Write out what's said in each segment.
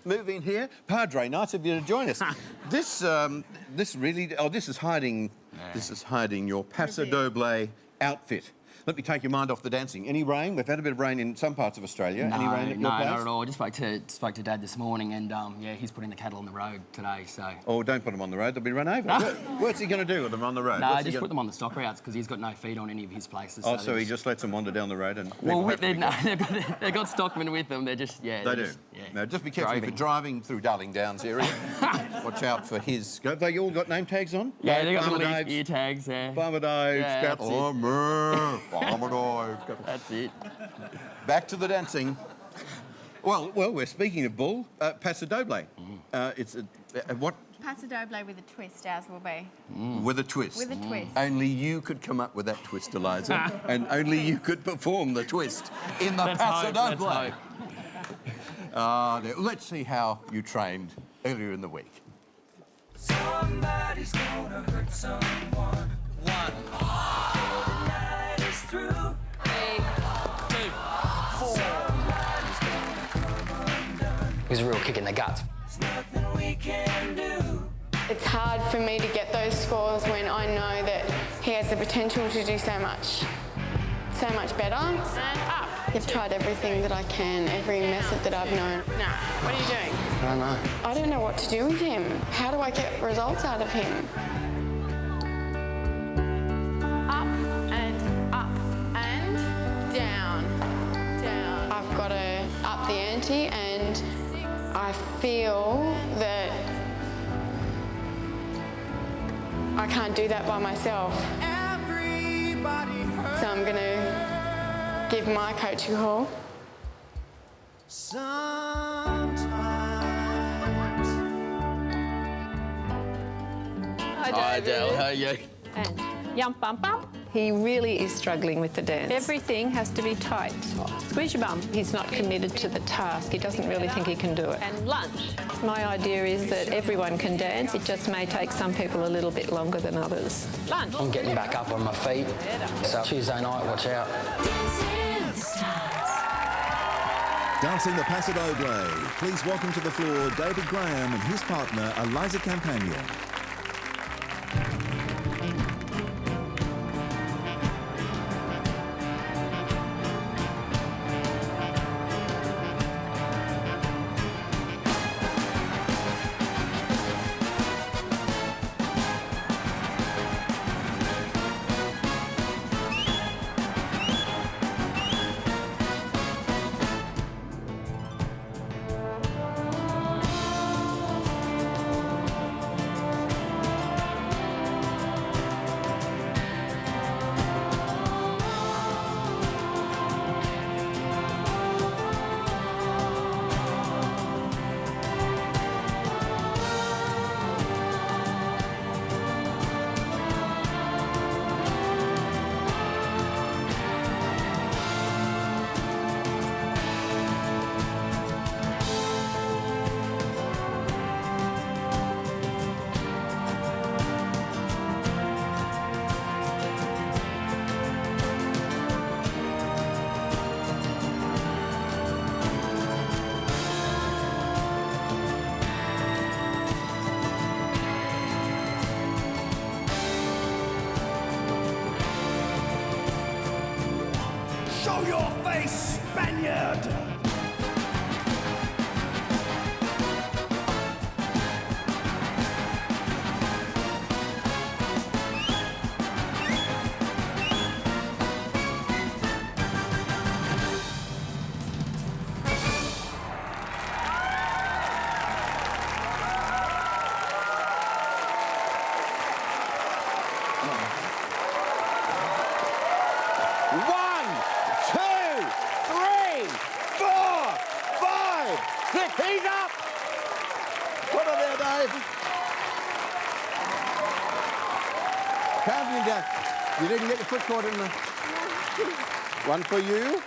We'll move in here. Padre, nice of you to join us. This really... Oh, this is hiding... This is hiding your Paso Doble outfit. Let me take your mind off the dancing. Any rain? We've had a bit of rain in some parts of Australia. Any rain at your place? No, not at all. I just spoke to Dad this morning, and yeah, he's putting the cattle on the road today. So. Oh, don't put them on the road. They'll be run over. What's he going to do with them on the road? No, just put them on the stock routes because he's got no feed on any of his places. Oh, so he just lets them wander down the road and. Well, they've got stockmen with them. They're just They do. Yeah. No, just be careful if you're driving through Darling Downs area. Watch out for his. Have they all got name tags on? Yeah, they got little ear tags. Yeah. Farmer Dave's got Farmer Dave. That's it. Back to the dancing. Well, we're speaking of bull. Paso Doble. It's what? Paso Doble with a twist, ours will be. With a twist. With a twist. Only you could come up with that twist, Eliza, and only you could perform the twist in the Paso Doble. Let's see how you trained earlier in the week. Somebody's gonna hurt someone. One. The night is through. 3, 2, 4. It was a real kick in the guts. There's nothing we can do. It's hard for me to get those scores when I know that he has the potential to do so much better. And up. I've tried everything that I can, every method that I've known. No. What are you doing? I don't know. I don't know what to do with him. How do I get results out of him? Up and down. Down. I've got to up the ante, and I feel that I can't do that by myself. So I'm going to give my coach a call. Sometimes. Hi, Dale. How are you? And yum bum bum. He really is struggling with the dance. Everything has to be tight. Squeeze your bum. He's not committed to the task. He doesn't really think he can do it. And lunge. My idea is that everyone can dance. It just may take some people a little bit longer than others. Lunge. I'm getting back up on my feet. So Tuesday night, watch out. Dancing the Paso Doble. Please welcome to the floor David Graham and his partner Eliza Campagna. Show your face, Spaniard! He's up! Put it there, Dave. Counting down. You didn't get your foot caught in the... One for you.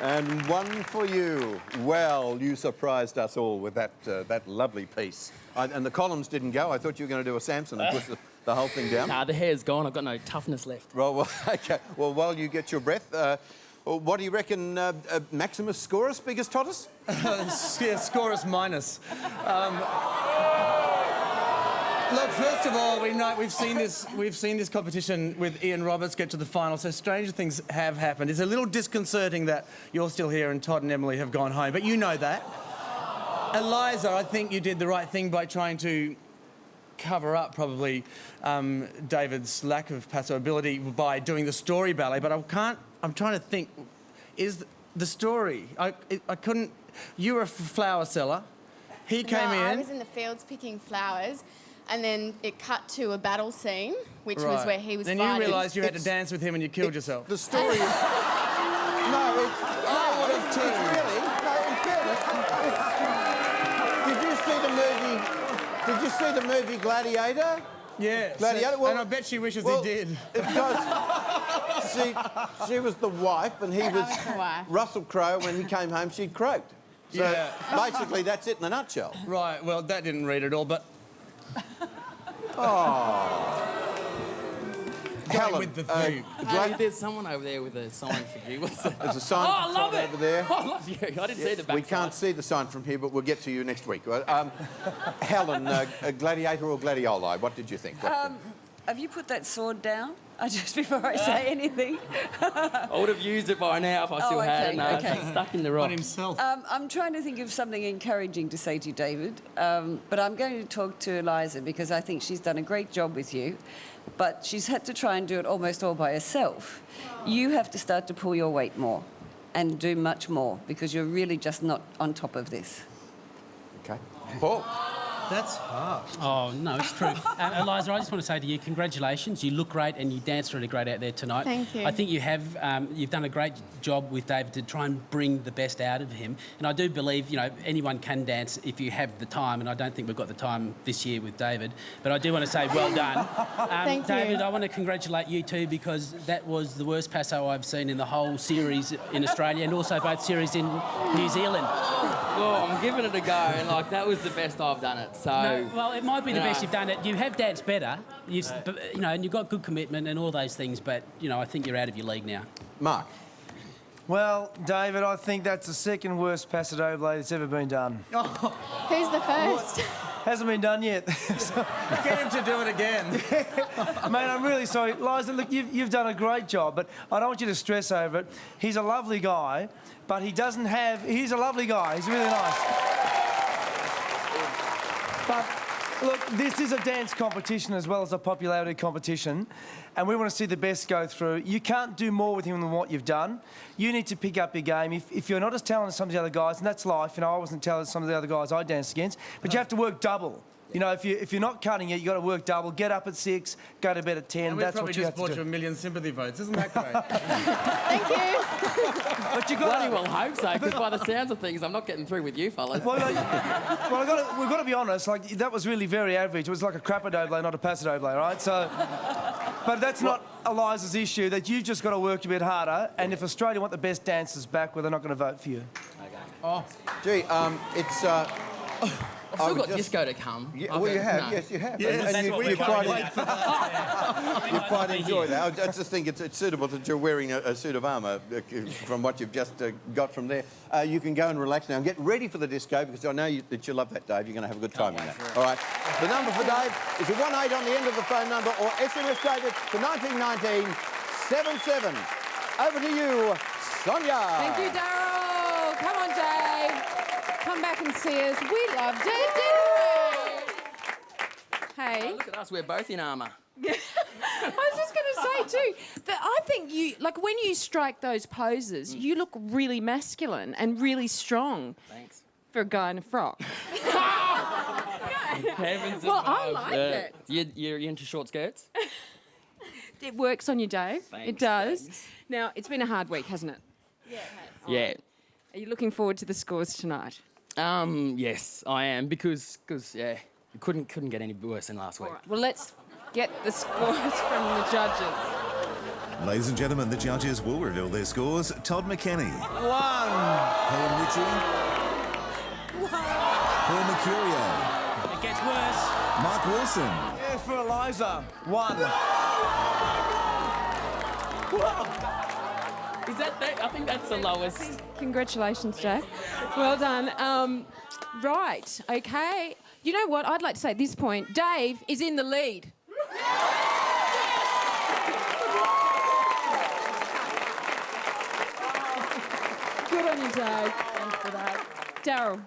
And one for you. Well, you surprised us all with that lovely piece. And the columns didn't go. I thought you were going to do a Samson and push the whole thing down. Nah, the hair's gone. I've got no toughness left. Well, okay. Well, while you get your breath, Well, what do you reckon, Maximus Scorus, biggest Totus? Yeah, Scorus minus. Look, first of all, we've seen this competition with Ian Roberts get to the final, so stranger things have happened. It's a little disconcerting that you're still here and Todd and Emily have gone home, but you know that. Eliza, I think you did the right thing by trying to cover up probably David's lack of passo ability by doing the story ballet, but I'm trying to think, is the story, I couldn't, you were a flower seller, he came in. I was in the fields picking flowers, and then it cut to a battle scene, which was where he was then fighting. you realised you had to dance with him and you killed yourself. The story... No, it's... No, it's really... No, in fairness, Did you see the movie Gladiator? Yeah. Gladiator? Well, and I bet she wishes well, he did. Because she was the wife and he was the wife. Russell Crowe. When he came home, she'd croaked. So Yeah. basically, that's it in a nutshell. Right, well, that didn't read at all, but... Helen, with the theme. Hey, there's someone over there with a sign for you. What's that? there's a sign, I love it. over there. I love you. I didn't see the back. We can't see the sign from here, but we'll get to you next week. Helen, Gladiator or Gladioli, what did you think? Have you put that sword down? Just before I say anything. I would have used it by now if I still had it. No, it's stuck in the rock. On himself. I'm trying to think of something encouraging to say to you, David, but I'm going to talk to Eliza because I think she's done a great job with you, but she's had to try and do it almost all by herself. You have to start to pull your weight more and do much more because you're really just not on top of this. OK. Paul? That's harsh. Oh, no, it's true. Eliza, I just want to say to you, congratulations. You look great and you danced really great out there tonight. Thank you. I think you have, you've done a great job with David to try and bring the best out of him. And I do believe, you know, anyone can dance if you have the time, and I don't think we've got the time this year with David. But I do want to say well done. Thank David, you. I want to congratulate you too because that was the worst passo I've seen in the whole series in Australia and also both series in New Zealand. Well, I'm giving it a go, and like that was the best I've done it. So no, well, it might be the best you've done it. You have danced better, you know, and you've got good commitment and all those things. But you know, I think you're out of your league now. Mark? Well, David, I think that's the second worst passo doble that's ever been done. Who's the first? Hasn't been done yet. Get him to do it again. Mate, I'm really sorry. Liza, look, you've done a great job, but I don't want you to stress over it. He's a lovely guy, but he doesn't have... He's a lovely guy. He's really nice. But, look, this is a dance competition as well as a popularity competition, and we want to see the best go through. You can't do more with him than what you've done. You need to pick up your game. If you're not as talented as some of the other guys, and that's life, you know, I wasn't talented as some of the other guys I danced against, but you have to work double. You know, if you're not cutting it, you've got to work double. Get up at 6, go to bed at 10. And that's what you have to do. probably just bought you 1 million sympathy votes. Isn't that great? Thank you. But you got bloody well hope so, because by the sounds of things, I'm not getting through with you fellas. Well, we've got to be honest. Like that was really very average. It was like a crapper doble, not a passo doble, right? So, but that's not Eliza's issue. That you've just got to work a bit harder. And if Australia want the best dancers back, well, they're not going to vote for you. Okay. Oh, gee, it's. I've still got disco to come. Yeah, well, you have. No. Yes, you have. Yes, and you quite enjoy that. I just think it's suitable that you're wearing a suit of armour from what you've just got from there. You can go and relax now and get ready for the disco because I know that you love that, Dave. You're going to have a good time in that. All right. The number for Dave is a 18 on the end of the phone number or SMS David to 1919 77. Over to you, Sonia. Thank you, Daryl. Come on, Dave. Come back and see us. We love Dave Dinneray. Hey. Oh, look at us, we're both in armour. I was just going to say too that I think you, like when you strike those poses, you look really masculine and really strong. Thanks. For a guy in a frock. Heavens well, above. I like it. You're into short skirts? It works on you, Dave. Thanks, it does. thanks. Now, it's been a hard week, hasn't it? Yeah, it has. Yeah. Are you looking forward to the scores tonight? Yes, I am, because yeah, it couldn't get any worse than last week. All right. Well, let's get the scores from the judges. Ladies and gentlemen, the judges will reveal their scores. Todd McKenny. 1. Helen Ritchie. 1. Paul Mercurio. It gets worse. Mark Wilson. Yeah, for Eliza. 1. Is that? I think that's the lowest. Congratulations, Jack. Well done. Right, okay. You know what? I'd like to say at this point, Dave is in the lead. Good on you, Dave. Thanks for that. Daryl.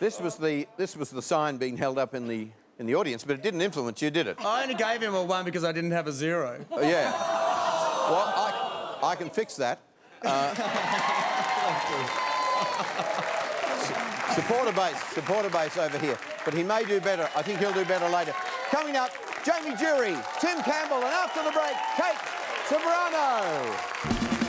This was the sign being held up in the audience, but it didn't influence you, did it? I only gave him a 1 because I didn't have a 0. Oh, yeah. Well, I can fix that. Supporter base over here. But he may do better. I think he'll do better later. Coming up, Jamie Jury, Tim Campbell, and after the break, Kate Sobrano.